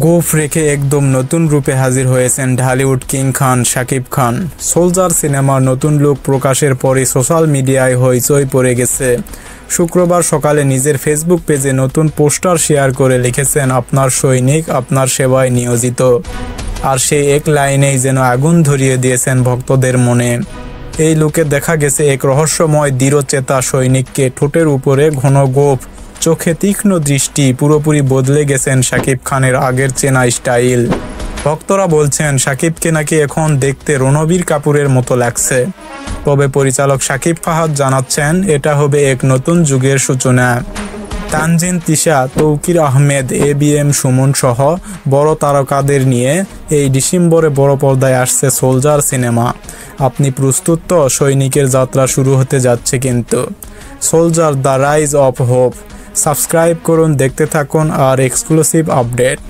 গোঁফ রেখে একদম নতুন রূপে হাজির হয়েছেন ঢালিউড কিং খান শাকিব খান। সোলজার সিনেমার নতুন লুক প্রকাশের পরই সোশ্যাল মিডিয়ায় হইচই পড়ে গেছে। শুক্রবার সকালে নিজের ফেসবুক পেজে নতুন পোস্টার শেয়ার করে লিখেছেন, আপনার সৈনিক আপনার সেবায় নিয়োজিত। আর সেই এক লাইনেই যেন আগুন ধরিয়ে দিয়েছেন ভক্তদের মনে। এই লুকে দেখা গেছে এক রহস্যময় দৃঢ়চেতা সৈনিককে। ঠোঁটের উপরে ঘন গোঁফ, চোখে তীক্ষ্ণ দৃষ্টি, পুরোপুরি বদলে গেছেন শাকিব খানের আগের চেনা স্টাইল। ভক্তরা বলছেন শাকিবকে নাকি এখন দেখতে রণবীর কাপুরের মতো লাগছে। তবে পরিচালক শাকিব ফাহাদ জানাচ্ছেন এটা হবে এক নতুন যুগের সূচনা। তানজিন তিশা, তৌকির আহমেদ, ABM সুমন সহ বড় তারকাদের নিয়ে এই ডিসেম্বরে বড় পর্দায় আসছে সোলজার সিনেমা। আপনি প্রস্তুত তো? সৈনিকের যাত্রা শুরু হতে যাচ্ছে কিন্তু। Soldier the rise of hope. Subscribe করুন, দেখতে থাকুন আর এক্সক্লুসিভ আপডেট।